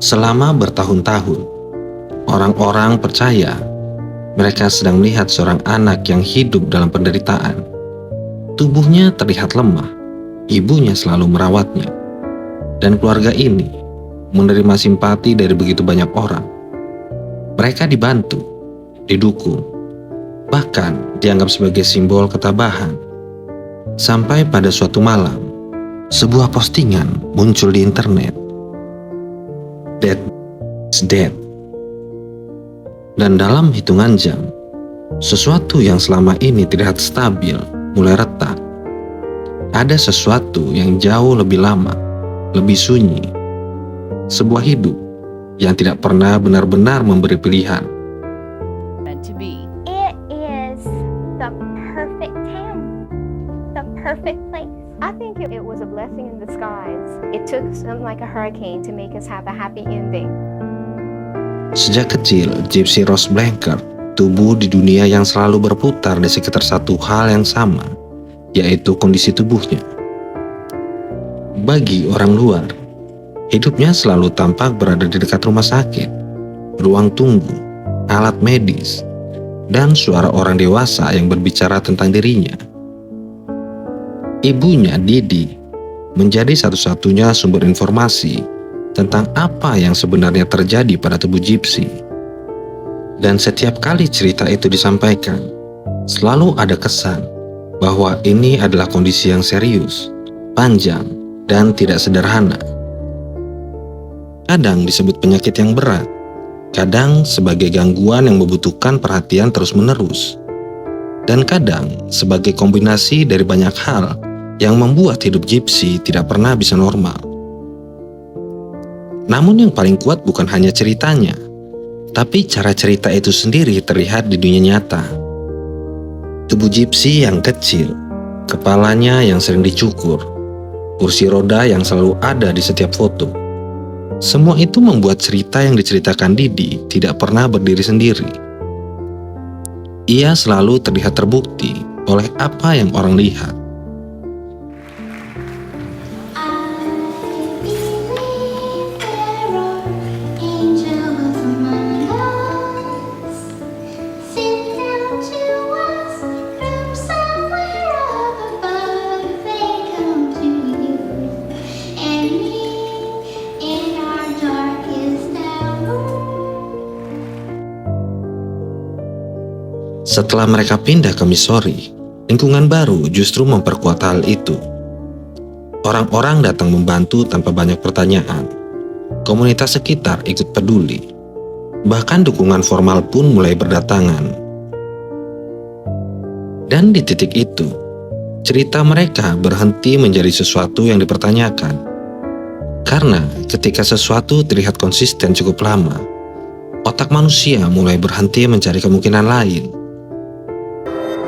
Selama bertahun-tahun, orang-orang percaya mereka sedang melihat seorang anak yang hidup dalam penderitaan. Tubuhnya terlihat lemah, ibunya selalu merawatnya, dan keluarga ini menerima simpati dari begitu banyak orang. Mereka dibantu, didukung, bahkan dianggap sebagai simbol ketabahan. Sampai pada suatu malam, sebuah postingan muncul di internet. That is dead. Dan dalam hitungan jam, sesuatu yang selama ini terlihat stabil mulai retak. Ada sesuatu yang jauh lebih lama, lebih sunyi. Sebuah hidup yang tidak pernah benar-benar memberi pilihan. It is the perfect town, the perfect place. I think it was a blessing in disguise. It took something like a hurricane to make us have a happy ending. Sejak kecil, Gypsy Rose Blanchard tumbuh di dunia yang selalu berputar di sekitar satu hal yang sama, yaitu kondisi tubuhnya. Bagi orang luar, hidupnya selalu tampak berada di dekat rumah sakit, ruang tunggu, alat medis, dan suara orang dewasa yang berbicara tentang dirinya. Ibunya, Didi, menjadi satu-satunya sumber informasi tentang apa yang sebenarnya terjadi pada tubuh Gypsy. Dan setiap kali cerita itu disampaikan, selalu ada kesan bahwa ini adalah kondisi yang serius, panjang, dan tidak sederhana. Kadang disebut penyakit yang berat, kadang sebagai gangguan yang membutuhkan perhatian terus-menerus, dan kadang sebagai kombinasi dari banyak hal yang membuat hidup Gypsy tidak pernah bisa normal. Namun yang paling kuat bukan hanya ceritanya, tapi cara cerita itu sendiri terlihat di dunia nyata. Tubuh Gypsy yang kecil, kepalanya yang sering dicukur, kursi roda yang selalu ada di setiap foto. Semua itu membuat cerita yang diceritakan Didi tidak pernah berdiri sendiri. Ia selalu terlihat terbukti oleh apa yang orang lihat. Setelah mereka pindah ke Missouri, lingkungan baru justru memperkuat hal itu. Orang-orang datang membantu tanpa banyak pertanyaan. Komunitas sekitar ikut peduli. Bahkan dukungan formal pun mulai berdatangan. Dan di titik itu, cerita mereka berhenti menjadi sesuatu yang dipertanyakan. Karena ketika sesuatu terlihat konsisten cukup lama, otak manusia mulai berhenti mencari kemungkinan lain.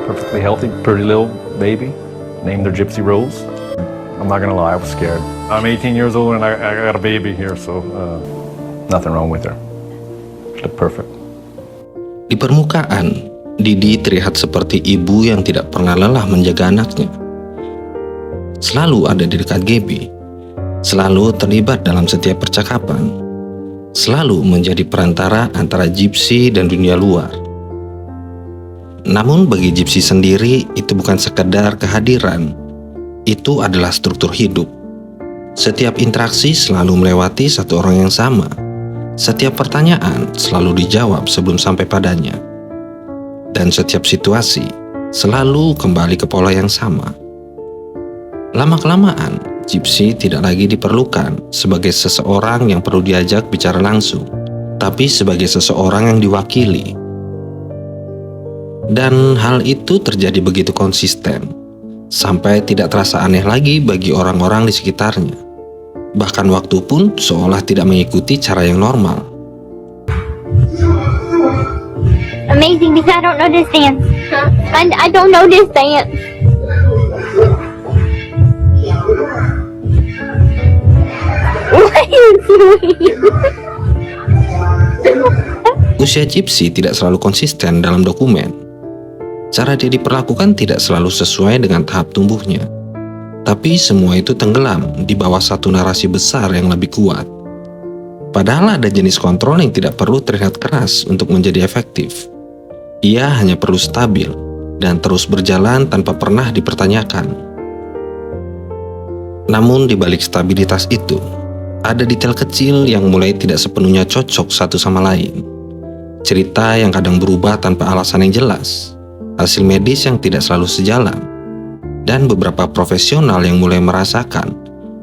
Perfectly healthy, pretty little baby, named her Gypsy Rose. I'm not gonna lie, I was scared. I'm 18 years old and I got a baby here, so nothing wrong with her. She looked perfect. Di permukaan, Didi terlihat seperti ibu yang tidak pernah lelah menjaga anaknya. Selalu ada di dekat Gaby, selalu terlibat dalam setiap percakapan, selalu menjadi perantara antara Gypsy dan dunia luar. Namun bagi Gypsy sendiri itu bukan sekedar kehadiran, itu adalah struktur hidup. Setiap interaksi selalu melewati satu orang yang sama. Setiap pertanyaan selalu dijawab sebelum sampai padanya. Dan setiap situasi selalu kembali ke pola yang sama. Lama-kelamaan, Gypsy tidak lagi diperlukan sebagai seseorang yang perlu diajak bicara langsung, tapi sebagai seseorang yang diwakili. Dan hal itu terjadi begitu konsisten, sampai tidak terasa aneh lagi bagi orang-orang di sekitarnya. Bahkan waktu pun seolah tidak mengikuti cara yang normal. Amazing because I don't know this dance. I don't know this dance. What are you doing? Usia Gypsy tidak selalu konsisten dalam dokumen. Cara dia diperlakukan tidak selalu sesuai dengan tahap tumbuhnya. Tapi semua itu tenggelam di bawah satu narasi besar yang lebih kuat. Padahal ada jenis kontrol yang tidak perlu terlihat keras untuk menjadi efektif. Ia hanya perlu stabil dan terus berjalan tanpa pernah dipertanyakan. Namun di balik stabilitas itu, ada detail kecil yang mulai tidak sepenuhnya cocok satu sama lain. Cerita yang kadang berubah tanpa alasan yang jelas, hasil medis yang tidak selalu sejalan, dan beberapa profesional yang mulai merasakan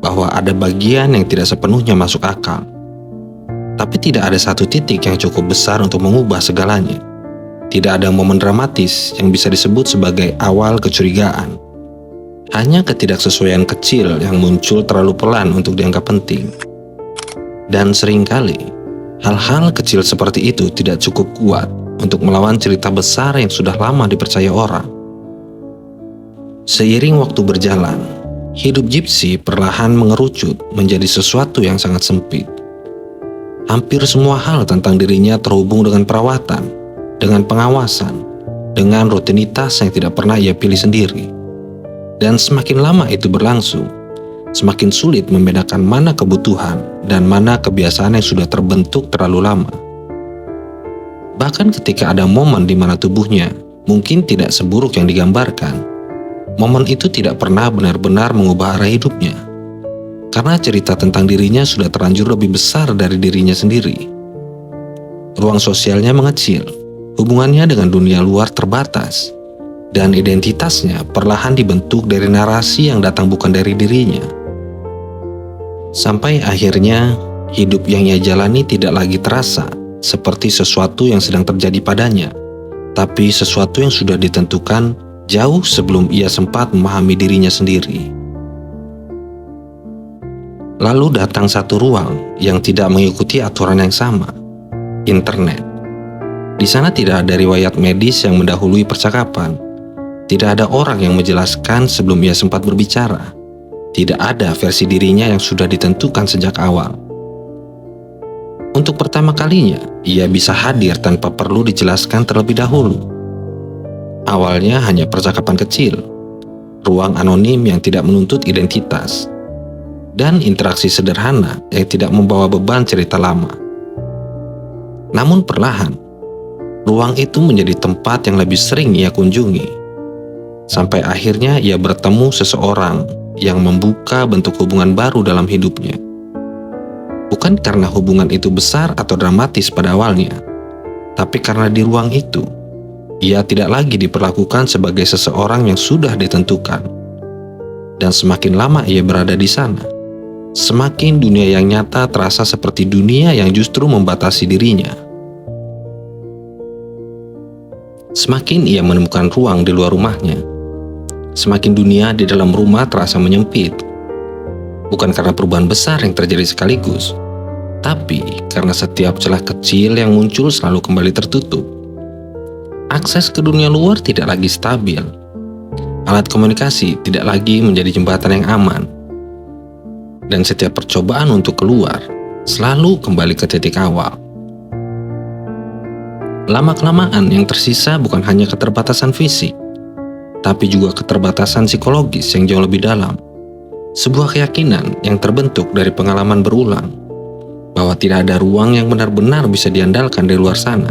bahwa ada bagian yang tidak sepenuhnya masuk akal. Tapi tidak ada satu titik yang cukup besar untuk mengubah segalanya. Tidak ada momen dramatis yang bisa disebut sebagai awal kecurigaan. Hanya ketidaksesuaian kecil yang muncul terlalu pelan untuk dianggap penting. Dan seringkali, hal-hal kecil seperti itu tidak cukup kuat untuk melawan cerita besar yang sudah lama dipercaya orang. Seiring waktu berjalan, hidup Gypsy perlahan mengerucut menjadi sesuatu yang sangat sempit. Hampir semua hal tentang dirinya terhubung dengan perawatan, dengan pengawasan, dengan rutinitas yang tidak pernah ia pilih sendiri. Dan semakin lama itu berlangsung, semakin sulit membedakan mana kebutuhan dan mana kebiasaan yang sudah terbentuk terlalu lama. Bahkan ketika ada momen di mana tubuhnya mungkin tidak seburuk yang digambarkan, momen itu tidak pernah benar-benar mengubah arah hidupnya. Karena cerita tentang dirinya sudah terlanjur lebih besar dari dirinya sendiri. Ruang sosialnya mengecil, hubungannya dengan dunia luar terbatas, dan identitasnya perlahan dibentuk dari narasi yang datang bukan dari dirinya. Sampai akhirnya, hidup yang ia jalani tidak lagi terasa seperti sesuatu yang sedang terjadi padanya, tapi sesuatu yang sudah ditentukan jauh sebelum ia sempat memahami dirinya sendiri. Lalu datang satu ruang yang tidak mengikuti aturan yang sama, internet. Di sana tidak ada riwayat medis yang mendahului percakapan. Tidak ada orang yang menjelaskan sebelum ia sempat berbicara. Tidak ada versi dirinya yang sudah ditentukan sejak awal. Untuk pertama kalinya, ia bisa hadir tanpa perlu dijelaskan terlebih dahulu. Awalnya hanya percakapan kecil, ruang anonim yang tidak menuntut identitas, dan interaksi sederhana yang tidak membawa beban cerita lama. Namun perlahan, ruang itu menjadi tempat yang lebih sering ia kunjungi. Sampai akhirnya ia bertemu seseorang yang membuka bentuk hubungan baru dalam hidupnya. Bukan karena hubungan itu besar atau dramatis pada awalnya, tapi karena di ruang itu, ia tidak lagi diperlakukan sebagai seseorang yang sudah ditentukan. Dan semakin lama ia berada di sana, semakin dunia yang nyata terasa seperti dunia yang justru membatasi dirinya. Semakin ia menemukan ruang di luar rumahnya, semakin dunia di dalam rumah terasa menyempit. Bukan karena perubahan besar yang terjadi sekaligus, tapi karena setiap celah kecil yang muncul selalu kembali tertutup. Akses ke dunia luar tidak lagi stabil. Alat komunikasi tidak lagi menjadi jembatan yang aman. Dan setiap percobaan untuk keluar selalu kembali ke titik awal. Lama-kelamaan yang tersisa bukan hanya keterbatasan fisik, tapi juga keterbatasan psikologis yang jauh lebih dalam. Sebuah keyakinan yang terbentuk dari pengalaman berulang, bahwa tidak ada ruang yang benar-benar bisa diandalkan dari luar sana.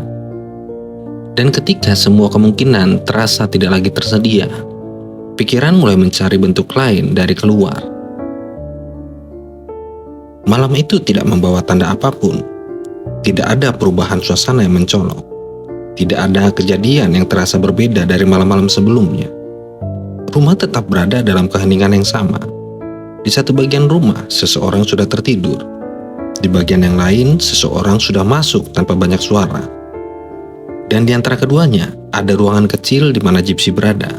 Dan ketika semua kemungkinan terasa tidak lagi tersedia, pikiran mulai mencari bentuk lain dari keluar. Malam itu tidak membawa tanda apapun. Tidak ada perubahan suasana yang mencolok. Tidak ada kejadian yang terasa berbeda dari malam-malam sebelumnya. Rumah tetap berada dalam keheningan yang sama. Di satu bagian rumah, seseorang sudah tertidur. Di bagian yang lain, seseorang sudah masuk tanpa banyak suara. Dan di antara keduanya, ada ruangan kecil di mana Gypsy berada,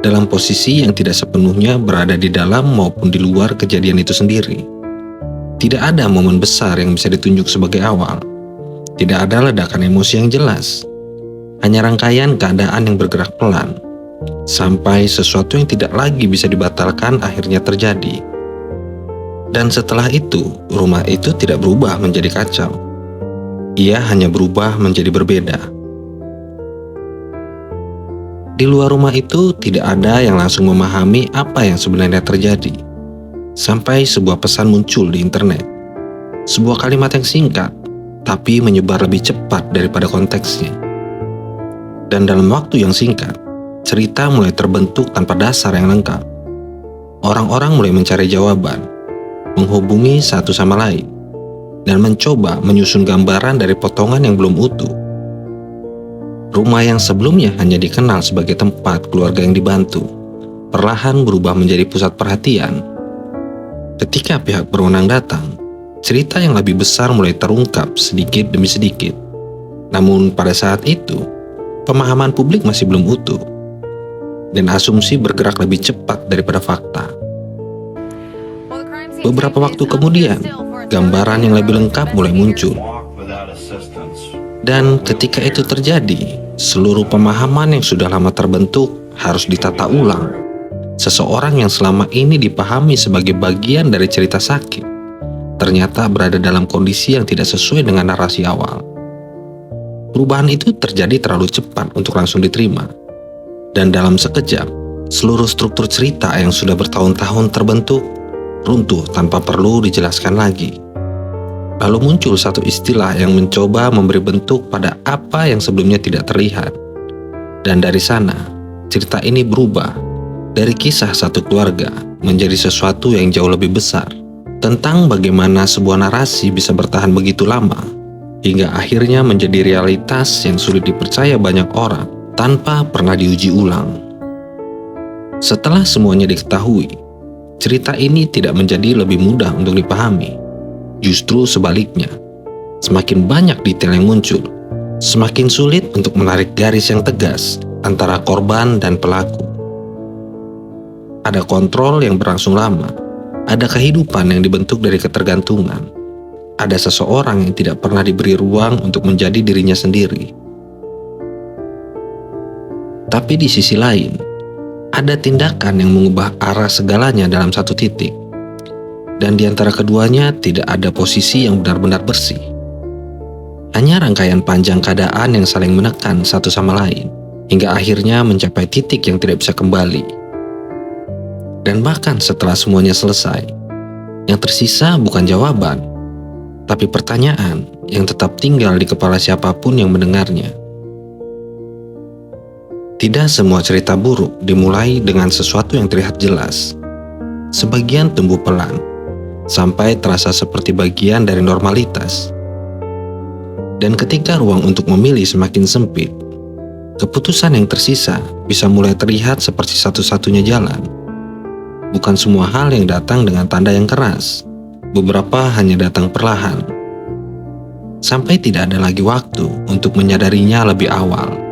dalam posisi yang tidak sepenuhnya berada di dalam maupun di luar kejadian itu sendiri. Tidak ada momen besar yang bisa ditunjuk sebagai awal. Tidak ada ledakan emosi yang jelas. Hanya rangkaian keadaan yang bergerak pelan, sampai sesuatu yang tidak lagi bisa dibatalkan akhirnya terjadi. Dan setelah itu, rumah itu tidak berubah menjadi kacau. Ia hanya berubah menjadi berbeda. Di luar rumah itu tidak ada yang langsung memahami apa yang sebenarnya terjadi. Sampai sebuah pesan muncul di internet. Sebuah kalimat yang singkat, tapi menyebar lebih cepat daripada konteksnya. Dan dalam waktu yang singkat, cerita mulai terbentuk tanpa dasar yang lengkap. Orang-orang mulai mencari jawaban, menghubungi satu sama lain, dan mencoba menyusun gambaran dari potongan yang belum utuh. Rumah yang sebelumnya hanya dikenal sebagai tempat keluarga yang dibantu, perlahan berubah menjadi pusat perhatian. Ketika pihak berwenang datang, cerita yang lebih besar mulai terungkap sedikit demi sedikit. Namun pada saat itu, pemahaman publik masih belum utuh, dan asumsi bergerak lebih cepat daripada fakta. Beberapa waktu kemudian, gambaran yang lebih lengkap mulai muncul. Dan ketika itu terjadi, seluruh pemahaman yang sudah lama terbentuk harus ditata ulang. Seseorang yang selama ini dipahami sebagai bagian dari cerita sakit, ternyata berada dalam kondisi yang tidak sesuai dengan narasi awal. Perubahan itu terjadi terlalu cepat untuk langsung diterima. Dan dalam sekejap, seluruh struktur cerita yang sudah bertahun-tahun terbentuk, runtuh tanpa perlu dijelaskan lagi. Lalu muncul satu istilah yang mencoba memberi bentuk pada apa yang sebelumnya tidak terlihat. Dan dari sana, cerita ini berubah dari kisah satu keluarga menjadi sesuatu yang jauh lebih besar, tentang bagaimana sebuah narasi bisa bertahan begitu lama, hingga akhirnya menjadi realitas yang sulit dipercaya banyak orang tanpa pernah diuji ulang. Setelah semuanya diketahui, cerita ini tidak menjadi lebih mudah untuk dipahami. Justru sebaliknya, semakin banyak detail yang muncul, semakin sulit untuk menarik garis yang tegas antara korban dan pelaku. Ada kontrol yang berlangsung lama, ada kehidupan yang dibentuk dari ketergantungan, ada seseorang yang tidak pernah diberi ruang untuk menjadi dirinya sendiri. Tapi di sisi lain, ada tindakan yang mengubah arah segalanya dalam satu titik. Dan di antara keduanya tidak ada posisi yang benar-benar bersih. Hanya rangkaian panjang keadaan yang saling menekan satu sama lain, hingga akhirnya mencapai titik yang tidak bisa kembali. Dan bahkan setelah semuanya selesai, yang tersisa bukan jawaban, tapi pertanyaan yang tetap tinggal di kepala siapapun yang mendengarnya. Tidak semua cerita buruk dimulai dengan sesuatu yang terlihat jelas. Sebagian tumbuh pelan, sampai terasa seperti bagian dari normalitas. Dan ketika ruang untuk memilih semakin sempit, keputusan yang tersisa bisa mulai terlihat seperti satu-satunya jalan. Bukan semua hal yang datang dengan tanda yang keras, beberapa hanya datang perlahan, sampai tidak ada lagi waktu untuk menyadarinya lebih awal.